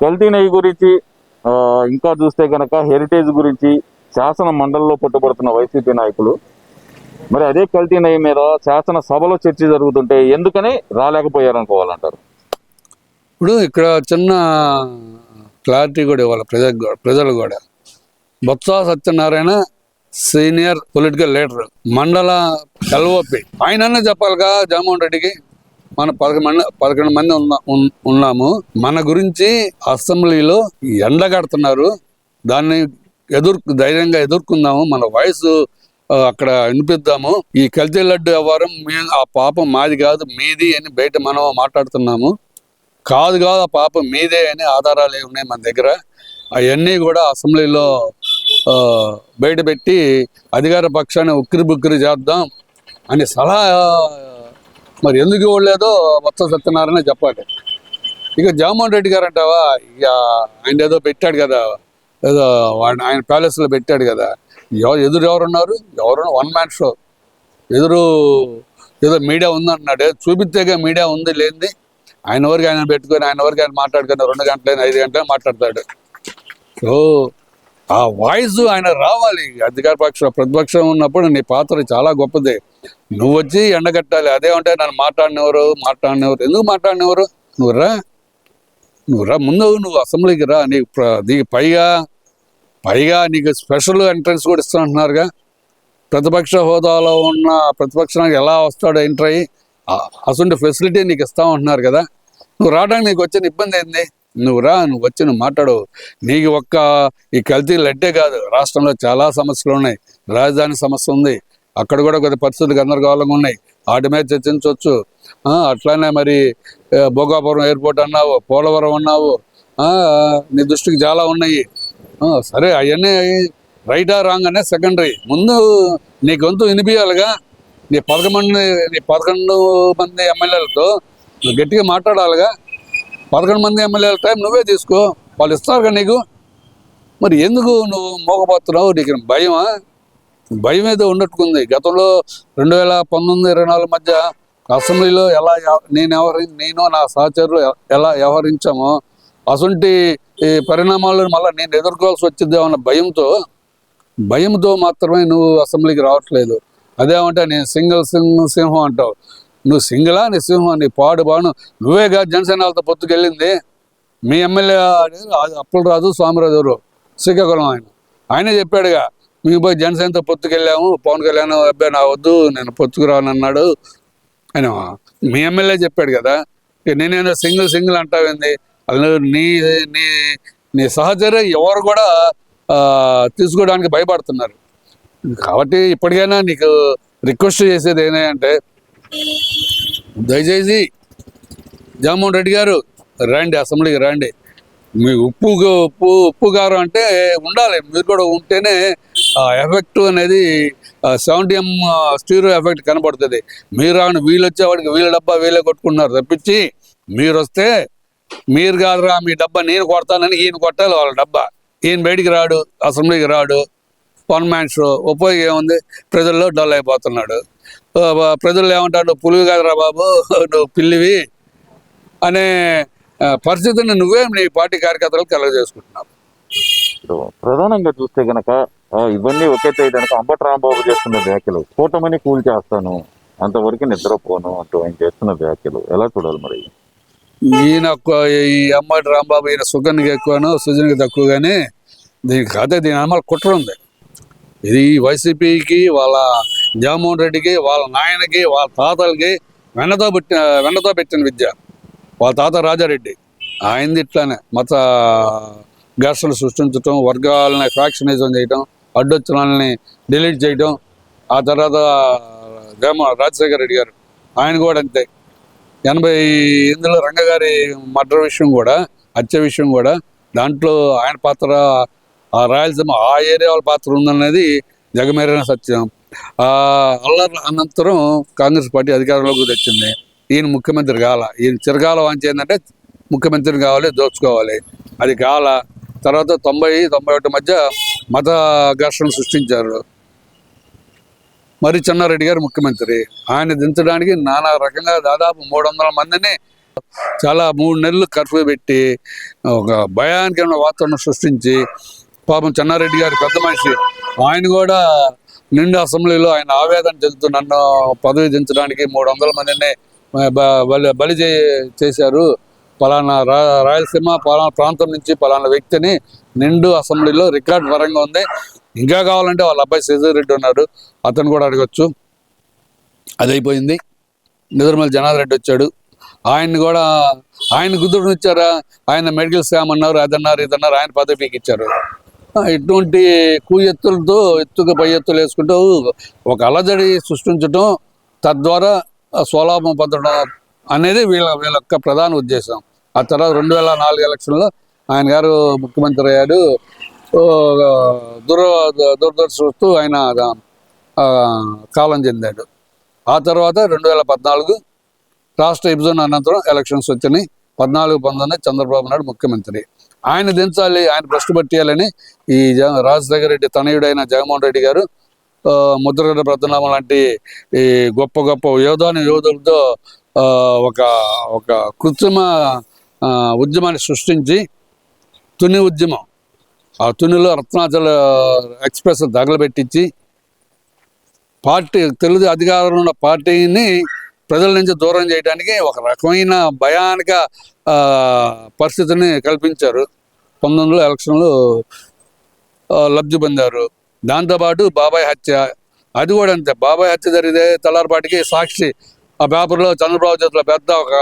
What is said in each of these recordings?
కల్తీ నెయ్యి గురించి ఇంకా చూస్తే కనుక హెరిటేజ్ గురించి శాసన మండలిలో పట్టుబడుతున్న వైసీపీ నాయకులు, మరి అదే కల్తీ నెయ్యి మీద శాసన సభలో చర్చ జరుగుతుంటే ఎందుకని రాలేకపోయారనుకోవాలంటారు? ఇప్పుడు ఇక్కడ చిన్న క్లారిటీ కూడా ఇవ్వాలి ప్రజలు కూడా. Botsa Satyanarayana senior political leader, మండల ఎల్ఓపి, ఆయననే చెప్పాలిగా జగన్మోహన్ రెడ్డికి. మన 11 మంది ఉన్నాము. మన గురించి అసెంబ్లీలో ఎండగడుతున్నారు, దాన్ని ధైర్యంగా ఎదుర్కొందాము, మన వయసు అక్కడ వినిపిద్దాము. ఈ కల్తీ లడ్డు వ్యవహారం ఆ పాపం మాది కాదు మీది అని బయట మనం మాట్లాడుతున్నాము. కాదు ఆ పాపం మీదే అని ఆధారాలు ఉన్నాయి మన దగ్గర. అవన్నీ కూడా అసెంబ్లీలో బయట పెట్టి అధికార పక్షాన్ని ఉక్కిరి బుక్కిరి చేద్దాం అని సలహా మరి ఎందుకు ఇవ్వలేదో బొత్స సత్యనారాయణ చెప్పాలి. ఇక జగన్మోహన్ రెడ్డి గారు అంటావా, ఇక ఆయన ఏదో పెట్టాడు కదా, ఏదో ఆయన ప్యాలెస్లో పెట్టాడు కదా, ఎదురు ఎవరున్నారు? One man show. ఎదురు ఏదో మీడియా ఉందన్నాడు, చూపిస్తేగా మీడియా ఉంది లేనిది. ఆయన వరకు ఆయన పెట్టుకొని ఆయన వరకు ఆయన మాట్లాడుకుని 2 గంటలైనా 5 గంటలైనా మాట్లాడతాడు. సో ఆ వాయిస్ ఆయన రావాలి. అధికార ప్రతిపక్షం ఉన్నప్పుడు నీ పాత్ర చాలా గొప్పది. నువ్వు వచ్చి ఎండగట్టాలి. అదేమంటే నన్ను మాట్లాడినెవరు ఎందుకు మాట్లాడినెవరు? నువ్వు రా ముందు, నువ్వు అసెంబ్లీకి రా. నీకు పైగా నీకు స్పెషల్ ఎంట్రన్స్ కూడా ఇస్తానంటున్నారుగా. ప్రతిపక్ష హోదాలో ఉన్న ప్రతిపక్షానికి ఎలా వస్తాడో ఎంటర్ అయ్యి అసలు ఫెసిలిటీ నీకు ఇస్తామంటున్నారు కదా. నువ్వు రావడానికి నీకు వచ్చిన ఇబ్బంది ఏంది? నువ్వు వచ్చి నువ్వు మాట్లాడు. నీకు ఈ కల్తీ లడ్డే కాదు, రాష్ట్రంలో చాలా సమస్యలు ఉన్నాయి. రాజధాని సమస్య ఉంది, అక్కడ కూడా కొద్ది పరిస్థితులు గందరగోళంగా ఉన్నాయి, వాటి మీద చర్చించవచ్చు. అట్లానే మరి భోగాపురం ఎయిర్పోర్ట్ అన్నావు, పోలవరం అన్నావు, నీ దృష్టికి చాలా ఉన్నాయి. సరే, అవన్నీ రైటా రాంగ్ అనే సెకండరీ. ముందు నీ గొంతు వినిపించాలిగా. నీ 11 మంది ఎమ్మెల్యేలతో నువ్వు గట్టిగా మాట్లాడాలిగా. 11 మంది ఎమ్మెల్యేల టైం నువ్వే తీసుకో, వాళ్ళు ఇస్తారుగా నీకు. మరి ఎందుకు నువ్వు మోగపోతున్నావు? నీకు భయం ఏదో ఉన్నట్టుకుంది. గతంలో 2019-24 మధ్య అసెంబ్లీలో నేను నా సహచరులు ఎలా వ్యవహరించామో అసంటి పరిణామాలను మళ్ళీ నేను ఎదుర్కోవాల్సి వచ్చిద్దామన్న భయంతో మాత్రమే నువ్వు అసెంబ్లీకి రావట్లేదు. అదేమంటే నేను సింహం అంటావు. నువ్వు సింగిలా? నీ సింహం, నీ బాను నువ్వేగా జనసేన వాళ్ళతో పొత్తుకెళ్ళింది. మీ ఎమ్మెల్యే అప్పలరాజు స్వామిరాజు శ్రీకాకుళం ఆయనే చెప్పాడుగా, మేము పోయి జనసేనతో పొత్తుకెళ్ళాము, పవన్ కళ్యాణ్ అబ్బాయి నా వద్దు నేను పొత్తుకు రానన్నాడు ఆయన. మీ ఎమ్మెల్యే చెప్పాడు కదా. నేనేదో సింగిల్ అంటావేంది? అలా నీ సహచర్య ఎవరు కూడా తీసుకోవడానికి భయపడుతున్నారు. కాబట్టి ఇప్పటికైనా నీకు రిక్వెస్ట్ చేసేది ఏంటంటే, దయచేసి జగన్మోహన్ రెడ్డి గారు రండి, అసెంబ్లీకి రండి. మీ ఉప్పు కారం అంటే ఉండాలి, మీరు కూడా ఉంటేనే ఎఫెక్ట్ అనేది 70M స్టీరియో ఎఫెక్ట్ కనబడుతుంది. మీరు రాని వీళ్ళు వచ్చేవాడికి వీళ్ళ డబ్బా వీళ్ళే కొట్టుకుంటున్నారు తప్పించి, మీరు వస్తే మీరు కాదురా మీ డబ్బా నేను కొడతానని ఈయన కొట్టాలి వాళ్ళ డబ్బా. ఈయన బయటికి రాడు, అసెంబ్లీకి రాడు, 1 మ్యాన్ షో. ఉపయోగం ఏముంది? ప్రజల్లో డల్ అయిపోతున్నాడు. ప్రజలు ఏమంటాడు, పులివి కాదురా బాబు నువ్వు పిల్లివి అనే పరిస్థితిని నువ్వే నీ పార్టీ కార్యకర్తలకు కలగజేసుకుంటున్నావు. ప్రధానంగా చూస్తే గనక ఇవన్నీ ఒకే కనుక అంబటి రాంబాబు చేస్తున్న వ్యాఖ్యలు, కూటమిని కూల్చేస్తాను, అంతవరకు నిద్రపోను అంటూ ఆయన చేస్తున్న వ్యాఖ్యలు ఎలా చూడాలి మరి? ఈ అంబటి రాంబాబు ఈయన సుగన్కి ఎక్కువను సుజన్కి తక్కువ, కానీ దీని అమలు కుట్ర ఉంది. ఇది వైసీపీకి, వాళ్ళ జగన్మోహన్ రెడ్డికి, వాళ్ళ నాయనకి, వాళ్ళ తాతలకి వెన్నతో పెట్టిన విద్య. వాళ్ళ తాత రాజారెడ్డి ఆయనది ఇట్లానే మత ఘర్షణలు సృష్టించడం, వర్గాలని ఫ్యాక్షనిజం చేయటం, అడ్డొచ్చిన వాళ్ళని డిలీట్ చేయటం. ఆ తర్వాత రాజశేఖర రెడ్డి గారు ఆయన కూడా అంతే. 88 రంగగారి మర్డర్ విషయం కూడా, హత్య విషయం కూడా, దాంట్లో ఆయన పాత్ర, ఆ రాయలసీమ ఆ ఏరియా వాళ్ళ పాత్ర ఉందనేది జగమెరిగిన సత్యం. అల్లర్ల అనంతరం కాంగ్రెస్ పార్టీ అధికారంలోకి తెచ్చింది. ఈయన ముఖ్యమంత్రి కాల. ఈయన చిరకాల వాంచి ఏంటంటే ముఖ్యమంత్రి కావాలి, దోచుకోవాలి. అది కాల. తర్వాత 90-91 మధ్య మత ఘర్షణ సృష్టించారు. మరి చెన్నారెడ్డి గారు ముఖ్యమంత్రి. ఆయన దించడానికి నానా రకంగా దాదాపు 300 మందిని చాలా 3 నెలలు కర్ఫ్యూ పెట్టి ఒక భయానకమైన వాతావరణం సృష్టించి పాపం చెన్నారెడ్డి గారి పెద్ద మనిషి ఆయన కూడా నిండు అసెంబ్లీలో ఆయన ఆవేదన చెందుతూ నన్ను పదవి దించడానికి 300 మందిని బలి చేశారు. పలానా రాయలసీమ పలానా ప్రాంతం నుంచి పలానా వ్యక్తిని నిండు అసెంబ్లీలో రికార్డ్ పరంగా ఉంది. ఇంకా కావాలంటే వాళ్ళ అబ్బాయి శశిరెడ్డి ఉన్నాడు, అతను కూడా అడగచ్చు. అది అయిపోయింది. నిద్రమల్లి జనార్దన్ రెడ్డి వచ్చాడు, ఆయన్ని కూడా ఆయన కుదురుని ఇచ్చారా, ఆయన మెడికల్ స్కామ్ అన్నారు, అదన్నారు ఇదన్నారు, ఆయన పదవికి ఇచ్చారు. ఇటువంటి ఎత్తులతో ఎత్తుగా పై ఎత్తులు వేసుకుంటూ ఒక అలజడి సృష్టించడం, తద్వారా స్వలాభం పొందడం అనేది వీళ్ళ యొక్క ప్రధాన ఉద్దేశం. ఆ తర్వాత 2004 ఎలక్షన్లో ఆయన గారు ముఖ్యమంత్రి అయ్యాడు. దురదృష్టవస్తు ఆయన కాలం చెందాడు. ఆ తర్వాత 2014 రాష్ట్ర విభజన అనంతరం ఎలక్షన్స్ వచ్చినాయి. 14-19 చంద్రబాబు నాయుడు ముఖ్యమంత్రి. ఆయన దించాలి, ఆయన భ్రష్టు పట్టియాలని ఈ రాజశేఖర రెడ్డి తనయుడైన జగన్మోహన్ రెడ్డి గారు ముద్రగడ్డ పద్మనాభం లాంటి ఈ గొప్ప గొప్ప యోధులతో ఒక కృత్రిమ ఉద్యమాన్ని సృష్టించి తుని ఉద్యమం, ఆ తునిలో రత్నాచల ఎక్స్ప్రెస్ తగలబెట్టించి తెలుగు అధికారంలో ఉన్న పార్టీని ప్రజల నుంచి దూరం చేయడానికి ఒక రకమైన భయానక పరిస్థితిని కల్పించారు. 19 ఎలక్షన్లు లబ్ధి పొందారు. దాంతోపాటు బాబాయ్ హత్య, అది కూడా అంతే. బాబాయ్ హత్య జరిగితే తెల్లారిపాటికి సాక్షి ఆ పేపర్లో చంద్రబాబు చేతిలో పెద్ద ఒక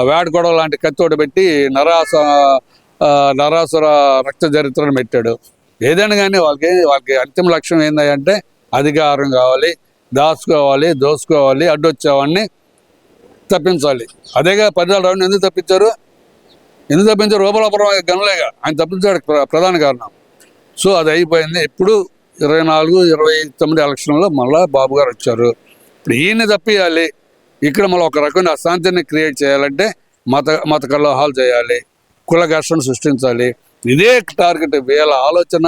వేట గొడవ లాంటి కత్తోటి పెట్టి నరాసుర రక్త చరిత్రను పెట్టాడు. ఏదైనా కానీ వాళ్ళకి అంతిమ లక్ష్యం ఏంటంటే అధికారం కావాలి, దాచుకోవాలి, దోసుకోవాలి, అడ్డొచ్చేవాడిని తప్పించాలి. అదేగా పరిధాల రావుని ఎందుకు తప్పించారు? రూపలాపురం గనులేగా ఆయన తప్పించాడు ప్రధాన కారణం. సో అది అయిపోయింది. ఇప్పుడు 24-29 ఎలక్షన్లో మళ్ళీ బాబు గారు వచ్చారు. ఇప్పుడు ఈయన్ని తప్పియాలి. ఇక్కడ మళ్ళీ ఒక రకమైన అశాంతిని క్రియేట్ చేయాలంటే మత కలహాలు చేయాలి, కుల ఘర్షణ సృష్టించాలి. ఇదే టార్గెట్. వీళ్ళ ఆలోచన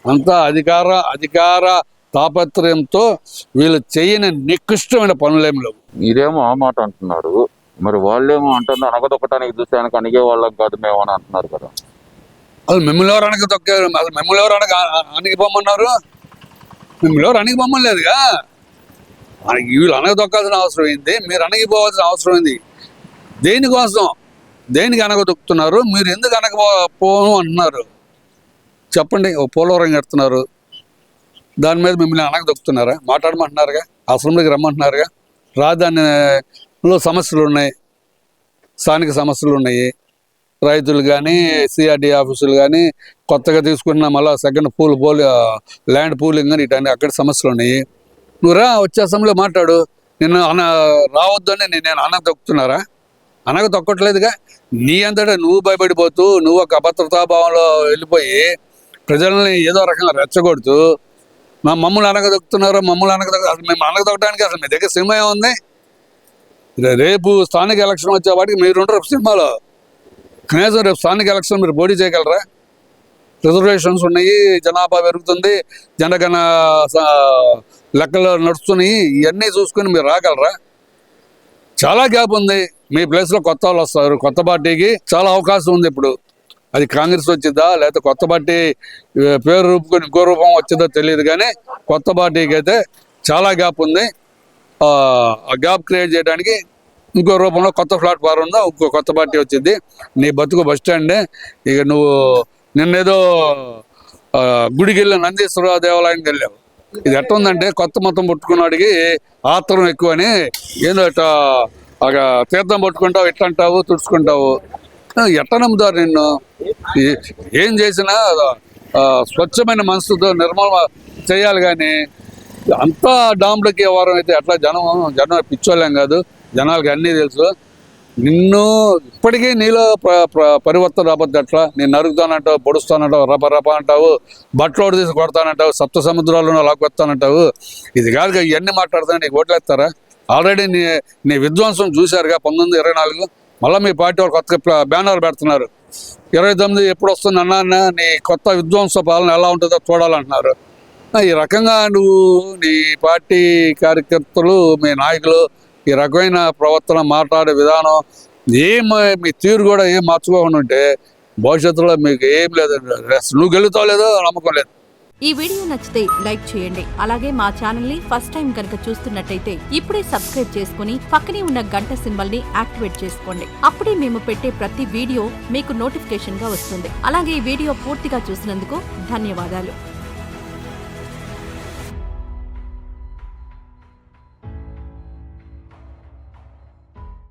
అంతా అధికార తాపత్రయంతో వీళ్ళు చేయని నికృష్టమైన పనులేమి లేవు. మీరేమో ఆ మాట అంటున్నారు, మరి వాళ్ళేమో అంటున్నారు అనగదొక్కటానికి చూస్తే ఆయనకు అణిగే వాళ్ళం కాదు మేము అని అంటున్నారు కదా. అసలు మిమ్మల్ని ఎవరు అనగదొక్కారు? అసలు మిమ్మల్ని ఎవరు అణిగిపోమన్నారు? మిమ్మల్ని ఎవరు అణిగిపోమలేదుగా. వీళ్ళు అనగదొక్కాల్సిన అవసరం ఏంది? మీరు అణగిపోవాల్సిన అవసరం ఏంది? దేనికోసం? దేనికి అనగదొక్కుతున్నారు? మీరు ఎందుకు అనకపోను అంటున్నారు? చెప్పండి. ఓ పోలవరం కడుతున్నారు, దాని మీద మిమ్మల్ని అనగదొక్కుతున్నారా? మాట్లాడమంటున్నారుగా, అసెంబ్లీకి రమ్మంటున్నారుగా. రాజధానిలో సమస్యలు ఉన్నాయి, స్థానిక సమస్యలు ఉన్నాయి. రైతులు కానీ, సిఆర్డీ ఆఫీసులు కానీ, కొత్తగా తీసుకున్న మళ్ళీ సెకండ్ ల్యాండ్ పూలింగ్ కానీ ఇటన్నీ అక్కడ సమస్యలు ఉన్నాయి. నువ్వు వచ్చే అసెంబ్లీలో మాట్లాడు. నిన్ను రావద్దని నేను అనగదొక్కుతున్నారా? అనగదొక్కట్లేదుగా. నీ అంతటా నువ్వు భయపడిపోతూ నువ్వు ఒక అభద్రతాభావంలో వెళ్ళిపోయి ప్రజల్ని ఏదో రకంగా రెచ్చగొడుతూ మమ్మల్ని అనగదొక్కుతున్నారు. మేము అనగదొక్కడానికి అసలు మీ దగ్గర సినిమా ఏముంది? రేపు స్థానిక ఎలక్షన్ వచ్చే వాటికి మీరు ఉండరు సినిమాలో. కనీసం రేపు స్థానిక ఎలక్షన్ మీరు పోటీ చేయగలరా? రిజర్వేషన్స్ ఉన్నాయి, జనాభా పెరుగుతుంది, జనగణ లెక్కలు నడుస్తున్నాయి. ఇవన్నీ చూసుకొని మీరు రాగలరా? చాలా గ్యాప్ ఉంది. మీ ప్లేస్లో కొత్త వాళ్ళు వస్తారు. కొత్త పార్టీకి చాలా అవకాశం ఉంది. ఇప్పుడు అది కాంగ్రెస్ వచ్చిద్దా లేకపోతే కొత్త పార్టీ పేరు రూపుకొని ఇంకో రూపం వచ్చిందో తెలియదు, కానీ కొత్త పార్టీకి అయితే చాలా గ్యాప్ ఉంది. ఆ గ్యాప్ క్రియేట్ చేయడానికి ఇంకో రూపంలో కొత్త ప్లాట్ఫారం ఉందో ఇంకో కొత్త పార్టీ వచ్చింది. నీ బతుకు బస్ స్టాండే. ఇక నువ్వు నిన్నేదో గుడికి వెళ్ళి నందీశ్వర దేవాలయానికి వెళ్ళావు. ఇది ఎట్ట ఉందంటే కొత్త మొత్తం పట్టుకున్నాడికి ఆత్రం ఎక్కువ అని ఏదో తీర్థం పట్టుకుంటావు, ఎట్లా అంటావు, తుడుచుకుంటావు. ఎట్ట నమ్ముతారు నిన్ను? ఏం చేసినా స్వచ్ఛమైన మనసుతో నిర్మూలన చేయాలి. కానీ అంతా డాంబులకి వ్యవహారం అయితే ఎట్లా? జనం పిచ్చోళ్ళేం కాదు, జనాలకి అన్నీ తెలుసు. నిన్ను ఇప్పటికీ నీలో పరివర్తన రాబోద్ది. ఎట్లా? నేను నరుకుతానంటావు, పొడుస్తానంటావు, రప అంటావు, బట్టలోడు తీసి కొడతానంటావు, సప్త సముద్రాలను లాక్కొస్తానంటావు. ఇది కాదుగా ఇవన్నీ మాట్లాడతాను. నీకు ఓట్లేస్తారా? ఆల్రెడీ నీ విధ్వంసం చూశారుగా 1924. మళ్ళీ మీ పార్టీ వాళ్ళు కొత్త బ్యానర్ పెడుతున్నారు. 29 ఎప్పుడు వస్తుంది అన్న, నీ కొత్త విధ్వంస పాలన ఎలా ఉంటుందో చూడాలంటున్నారు. ఈ రకంగా నువ్వు, నీ పార్టీ కార్యకర్తలు, మీ నాయకులు ఈ రకమైన ప్రవర్తన, మాట్లాడే విధానం, మీ తీరు కూడా ఏం మార్చుకోకుండా ఉంటే భవిష్యత్తులో మీకు ఏం లేదు, నువ్వు గెలుతావు లేదో నమ్మకం లేదు. ఈ వీడియో నచ్చితే లైక్ చేయండి. అలాగే మా ఛానల్ ని ఫస్ట్ టైం కనుక చూస్తున్నట్టయితే ఇప్పుడే సబ్స్క్రైబ్ చేసుకుని పక్కనే ఉన్న గంట సింబల్ ని యాక్టివేట్ చేసుకోండి. అప్పుడే మేము పెట్టే ప్రతి వీడియో మీకు నోటిఫికేషన్ గా వస్తుంది. అలాగే ఈ వీడియో పూర్తిగా చూసినందుకు ధన్యవాదాలు.